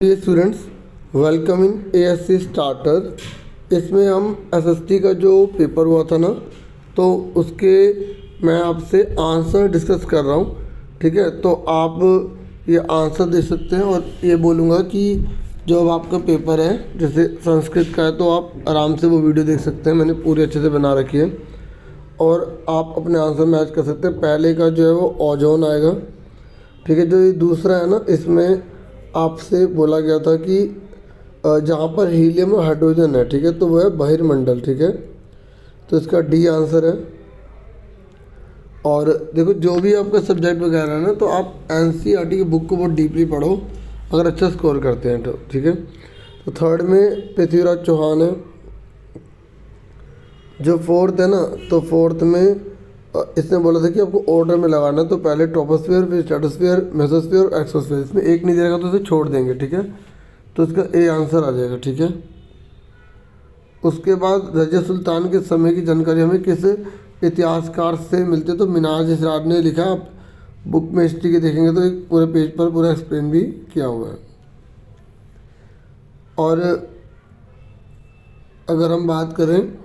ये students, welcome in ASC starter. इसमें हम एसएसटी का जो पेपर हुआ था ना, तो उसके मैं आपसे आंसर डिस्कस कर रहा हूँ। ठीक है, तो आप ये आंसर दे सकते हैं और ये बोलूँगा कि जो अब आपका पेपर है, जैसे संस्कृत का है, तो आप आराम से वो वीडियो देख सकते हैं, मैंने पूरी अच्छे से बना रखी है और आप अपने आंसर मैच कर सकते हैं। पहले का जो है वो ओजोन आएगा। ठीक है, जो ये दूसरा है ना, इसमें आपसे बोला गया था कि जहाँ पर हीलियम और हाइड्रोजन है, ठीक है, तो वो है बहिर्मंडल। ठीक है, तो इसका डी आंसर है। और देखो, जो भी आपका सब्जेक्ट वगैरह है ना, तो आप एनसीईआरटी की बुक को बहुत डीपली पढ़ो अगर अच्छा स्कोर करते हैं तो। ठीक है, तो थर्ड में पृथ्वीराज चौहान है। जो फोर्थ है ना, तो फोर्थ में इसने बोला था कि आपको ऑर्डर में लगाना है, तो पहले ट्रोपोस्फीयर, फिर स्ट्रेटोस्फीयर, मेसोस्फीयर और एक्सोस्फीयर। इसमें एक नहीं देगा तो इसे छोड़ देंगे। ठीक है, तो इसका ए आंसर आ जाएगा। ठीक है, उसके बाद रजिया सुल्तान के समय की जानकारी हमें किस इतिहासकार से मिलती है, तो मिनाज इसरार ने लिखा। आप बुक में हिस्ट्री के देखेंगे तो एक पूरे पेज पर पूरा एक्सप्लेन भी किया हुआ है। और अगर हम बात करें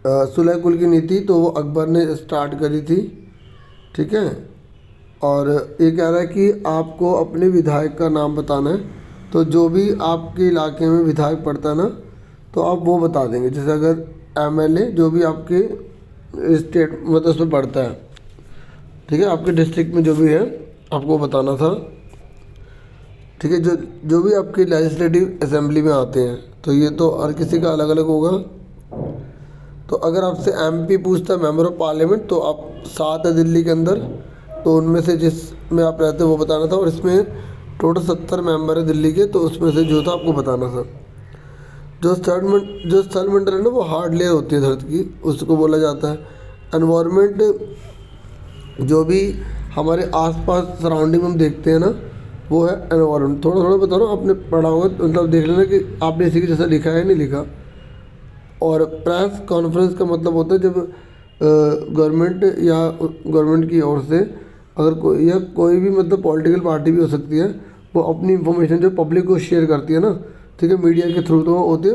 सुलह कुल की नीति, तो वो अकबर ने स्टार्ट करी थी। ठीक है, और ये कह रहा है कि आपको अपने विधायक का नाम बताना है, तो जो भी आपके इलाके में विधायक पड़ता है ना, तो आप वो बता देंगे। जैसे अगर एमएलए जो भी आपके स्टेट मतलब उसमें पड़ता है, ठीक है, आपके डिस्ट्रिक्ट में जो भी है आपको बताना था। ठीक है, जो भी आपकी लेजिस्लेटिव असेंबली में आते हैं, तो ये तो हर किसी का अलग अलग होगा। तो अगर आपसे एमपी पूछता है, मेंबर ऑफ पार्लियामेंट, तो आप 7 है दिल्ली के अंदर, तो उनमें से जिसमें आप रहते हो वो बताना था। और इसमें टोटल 70 मेंबर है दिल्ली के, तो उसमें से जो था आपको बताना था। जो स्थल मंडल है ना, वो हार्ड लेयर होती है धरती की, उसको बोला जाता है। एनवायरनमेंट, जो भी हमारे आसपास सराउंडिंग हम देखते हैं ना, वो है एनवायरनमेंट। थोड़ा थोड़ा बता रहा हूँ, आपने पढ़ा होगा, मतलब देख लेना कि आपने इसी के जैसा लिखा है नहीं लिखा। और प्रेस कॉन्फ्रेंस का मतलब होता है जब गवर्नमेंट की ओर से अगर कोई या कोई भी मतलब पॉलिटिकल पार्टी भी हो सकती है, वो अपनी इंफॉर्मेशन जो पब्लिक को शेयर करती है ना, ठीक है, मीडिया के थ्रू, तो वो होती है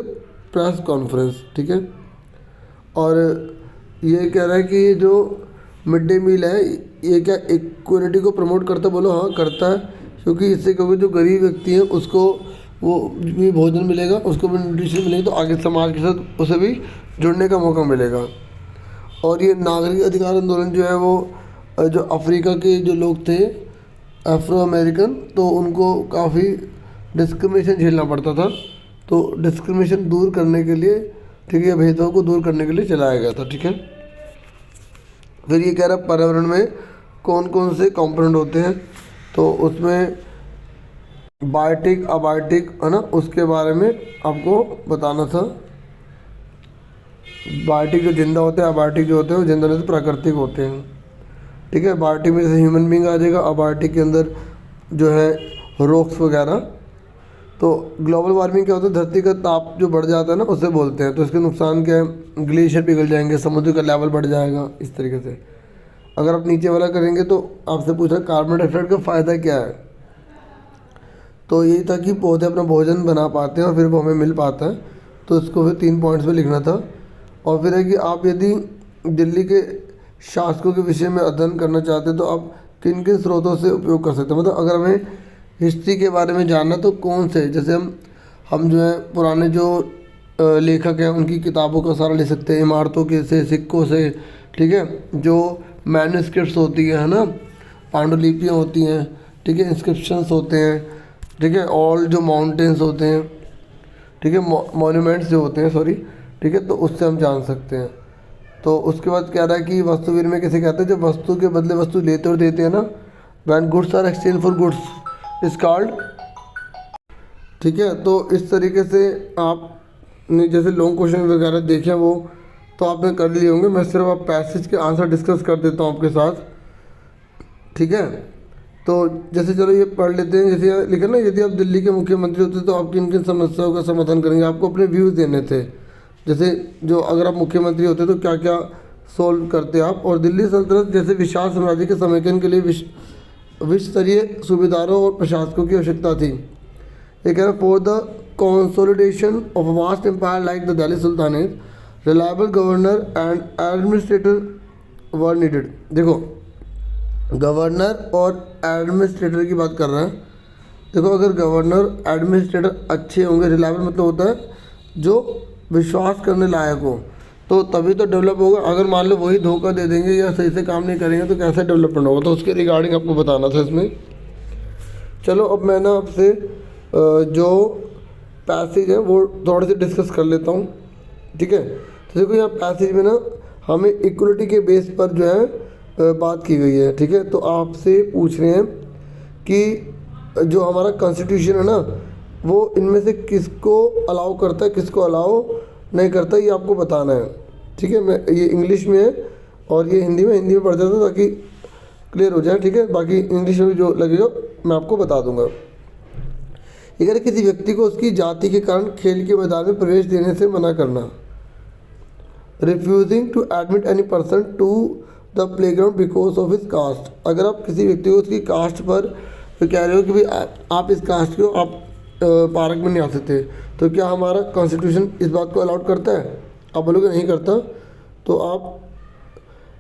प्रेस कॉन्फ्रेंस। ठीक है, और ये कह रहा है कि जो मिड डे मील है, ये क्या इक्वलिटी को प्रमोट करता है? बोलो हाँ, करता है, क्योंकि इससे क्योंकि जो गरीब व्यक्ति हैं उसको वो भी भोजन मिलेगा, उसको भी न्यूट्रिशन मिलेगी, तो आगे समाज के साथ उसे भी जुड़ने का मौका मिलेगा। और ये नागरिक अधिकार आंदोलन जो है, वो जो अफ्रीका के जो लोग थे अफ्रो अमेरिकन, तो उनको काफ़ी डिस्क्रिमिनेशन झेलना पड़ता था, तो डिस्क्रिमिनेशन दूर करने के लिए, ठीक है, भेदभाव को दूर करने के लिए चलाया गया था। ठीक है, फिर ये कह रहा है पर्यावरण में कौन कौन से कंपोनेंट होते हैं, तो उसमें बायोटिक अबायोटिक है ना, उसके बारे में आपको बताना था। बायोटिक जो जिंदा होते हैं, अबायोटिक जो होते हैं वो जिंदा नहीं, तो प्राकृतिक होते हैं। ठीक है, बायोटिक में जैसे ह्यूमन बींग आ जाएगा, अबायोटिक के अंदर जो है रॉक्स वगैरह। तो ग्लोबल वार्मिंग क्या होता है? धरती का ताप जो बढ़ जाता है ना, उसे बोलते हैं। तो इसके नुकसान क्या है? ग्लेशियर पिघल जाएंगे, समुद्र का लेवल बढ़ जाएगा, इस तरीके से। अगर आप नीचे वाला करेंगे तो आपसे पूछा कार्बन डाइऑक्साइड का फ़ायदा क्या है, तो यही था कि पौधे अपना भोजन बना पाते हैं और फिर वो हमें मिल पाता है, तो इसको फिर 3 पॉइंट्स में लिखना था। और फिर है कि आप यदि दिल्ली के शासकों के विषय में अध्ययन करना चाहते हैं, तो आप किन किन स्रोतों से उपयोग कर सकते हैं। मतलब अगर हमें हिस्ट्री के बारे में जानना, तो कौन से, जैसे हम जो है पुराने जो लेखक हैं उनकी किताबों का सारा ले सकते हैं, इमारतों के से, सिक्कों से। ठीक है, जो मैन्युस्क्रिप्ट्स होती है ना, पांडुलिपियाँ होती हैं, ठीक है, इंस्क्रिप्शंस होते हैं, ठीक है, ऑल जो माउंटेन्स होते हैं, ठीक है, मॉन्यूमेंट्स जो होते हैं, सॉरी, ठीक है, तो उससे हम जान सकते हैं। तो उसके बाद कह रहा है कि वस्तु विनिमय किसे कहते हैं? जब वस्तु के बदले वस्तु लेते और देते हैं ना, when goods are exchange for goods is called. ठीक है, तो इस तरीके से आपने जैसे लॉन्ग क्वेश्चन वगैरह देखे वो तो आपने कर लिए होंगे। मैं सिर्फ आप पैसेज के आंसर डिस्कस कर देता हूँ आपके साथ। ठीक है, तो जैसे चलो ये पढ़ लेते हैं। जैसे लिखा ना, यदि आप दिल्ली के मुख्यमंत्री होते तो आप किन किन समस्याओं का समाधान करेंगे? आपको अपने व्यूज़ देने थे, जैसे जो अगर आप मुख्यमंत्री होते तो क्या क्या सोल्व करते आप। और दिल्ली सल्तनत जैसे विशाल साम्राज्य के समेकन के लिए विश्व स्तरीय सूबेदारों और प्रशासकों की आवश्यकता थी। ये कह रहा for the consolidation of vast empire like the Delhi sultanate reliable governor and administrator were needed. देखो गवर्नर और एडमिनिस्ट्रेटर की बात कर रहे हैं। देखो अगर गवर्नर एडमिनिस्ट्रेटर अच्छे होंगे, रिलायबल मतलब होता है जो विश्वास करने लायक हो, तो तभी तो डेवलप होगा। अगर मान लो वही धोखा दे देंगे या सही से काम नहीं करेंगे तो कैसे डेवलपमेंट होगा। तो उसके रिगार्डिंग आपको बताना था इसमें। चलो अब मैं ना आपसे जो पैसेज है वो थोड़े से डिस्कस कर लेता हूँ, ठीक है। तो देखो यहाँ पैसेज में ना हमें इक्वलिटी के बेस पर जो है बात की गई है, ठीक है। तो आपसे पूछ रहे हैं कि जो हमारा कॉन्स्टिट्यूशन है ना वो इनमें से किसको अलाउ करता है, किसको अलाउ नहीं करता, ये आपको बताना है, ठीक है। मैं ये इंग्लिश में है और ये हिंदी में पढ़ जाता हूँ ताकि क्लियर हो जाए, ठीक है। बाकी इंग्लिश में भी जो लगेगा मैं आपको बता दूंगा। अगर किसी व्यक्ति को उसकी जाति के कारण खेल के मैदान में प्रवेश देने से मना करना, refusing to admit any person to the playground because of his caste. अगर आप किसी व्यक्ति को उसकी कास्ट पर कह रहे हो कि भाई आप इस कास्ट को आप पार्क में नहीं आ सकते, तो क्या हमारा कॉन्स्टिट्यूशन इस बात को अलाउड करता है? आप बोलोगे नहीं करता, तो आप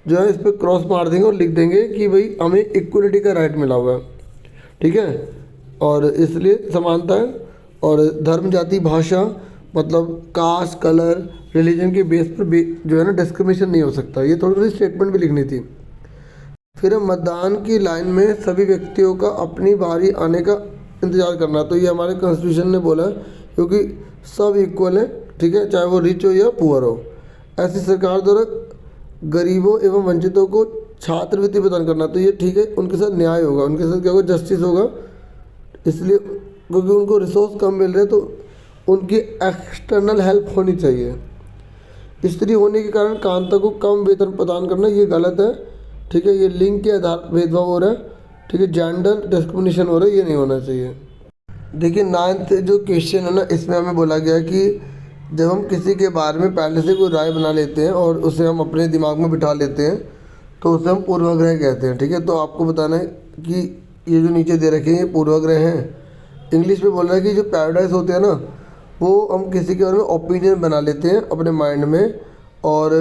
जो है इस पर क्रॉस मार देंगे और लिख देंगे कि भाई हमें इक्वलिटी का राइट मिला हुआ है, ठीक है। और इसलिए समानता है। और धर्म, जाति, भाषा मतलब कास्ट, कलर, रिलीजन के बेस पर जो है ना डिस्क्रिमिनेशन नहीं हो सकता। ये थोड़ी थोड़ी स्टेटमेंट भी लिखनी थी। फिर मतदान की लाइन में सभी व्यक्तियों का अपनी बारी आने का इंतज़ार करना, तो ये हमारे कॉन्स्टिट्यूशन ने बोला है, क्योंकि सब इक्वल है, ठीक है, चाहे वो रिच हो या पुअर हो। ऐसी सरकार द्वारा गरीबों एवं वंचितों को छात्रवृत्ति प्रदान करना, तो ये ठीक है, उनके साथ न्याय होगा, उनके साथ क्या होगा, जस्टिस होगा। इसलिए क्योंकि उनको रिसोर्स कम मिल रहे हैं तो उनकी एक्सटर्नल हेल्प होनी चाहिए। स्त्री होने के कारण कांता को कम वेतन प्रदान करना ये गलत है, ठीक है। ये लिंग के आधार पर भेदभाव हो रहा है, ठीक है, जेंडर डिस्क्रिमिनेशन हो रहा है, ये नहीं होना चाहिए। देखिए 9th जो क्वेश्चन है ना, इसमें हमें बोला गया कि जब हम किसी के बारे में पहले से कोई राय बना लेते हैं और उसे हम अपने दिमाग में बिठा लेते हैं तो उसे हम पूर्वाग्रह कहते हैं, ठीक है। तो आपको बताना है कि ये जो नीचे दे रखे हैं ये पूर्वाग्रह हैं। इंग्लिश में बोल रहा है कि जो पैराडाइज होते हैं ना वो हम किसी के बारे में ओपिनियन बना लेते हैं अपने माइंड में और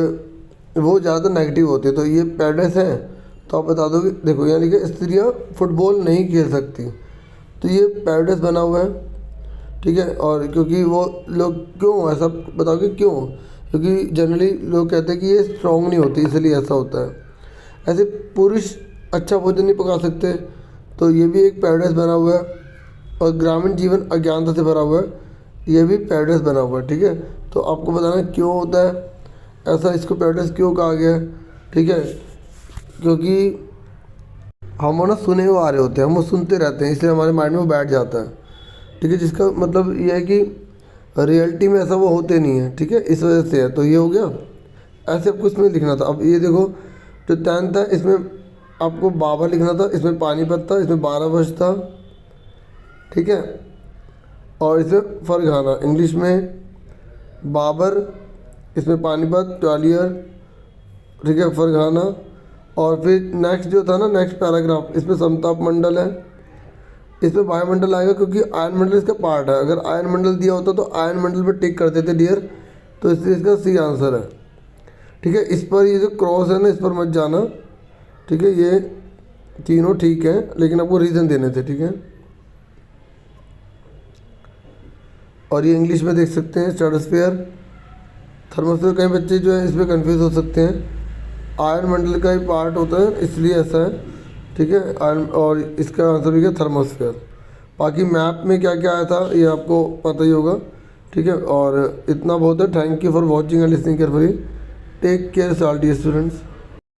वो ज़्यादा नेगेटिव होते हैं, तो ये पैराडाइज हैं। तो आप बता दो कि देखो यहाँ लिखा स्त्रियाँ फुटबॉल नहीं खेल सकती, तो ये पैराडाइज बना हुआ है, ठीक है। और क्योंकि वो लोग क्यों ऐसा बताओगे क्यों? क्योंकि जनरली लोग कहते हैं कि ये स्ट्रॉन्ग नहीं होती इसलिए ऐसा होता है। ऐसे पुरुष अच्छा भोजन नहीं पका सकते, तो ये भी एक पैराडाइज बना हुआ है। और ग्रामीण जीवन अज्ञानता से भरा हुआ है, ये भी पैराडाइज बना हुआ है, ठीक है। तो आपको बताना है क्यों होता है ऐसा, इसको पैराडाइज क्यों कहा गया है, ठीक है। क्योंकि हम ना सुने हुए आ रहे होते हैं, हम वो सुनते रहते हैं, इसलिए हमारे माइंड में बैठ जाता है, ठीक है। जिसका मतलब ये है कि रियलिटी में ऐसा वो होते नहीं है, ठीक है, इस वजह से है। तो ये हो गया, ऐसे आपको इसमें लिखना था। अब ये देखो जो 10th था इसमें आपको बाबर लिखना था, इसमें पानीपत था, इसमें 12 वर्ष था, ठीक है। और इसमें फरघाना, इंग्लिश में बाबर, इसमें पानीपत, ग्वालियर, ठीक है, फरघाना। और फिर नेक्स्ट जो था ना, नेक्स्ट पैराग्राफ, इसमें समताप मंडल है, इसमें वायुमंडल आएगा क्योंकि आयन मंडल इसका पार्ट है। अगर आयन मंडल दिया होता तो आयन मंडल पर टिक कर देते डियर, तो इसलिए इसका सी आंसर है, ठीक है। इस पर ये जो क्रॉस है ना इस पर मत जाना, ठीक है। ये तीनों ठीक है लेकिन आपको रीज़न देने थे, ठीक है। और ये इंग्लिश में देख सकते हैं स्ट्रेटोस्फीयर, थर्मोस्फीयर। कई बच्चे जो है इसमें कंफ्यूज हो सकते हैं, आयन मंडल का ही पार्ट होता है इसलिए ऐसा है, ठीक है। आयन, और इसका आंसर भी क्या, थर्मोस्फीयर। बाकी मैप में क्या क्या आया था ये आपको पता ही होगा, ठीक है। और इतना बहुत है। Thank you for watching and listening carefully. Take care salty students.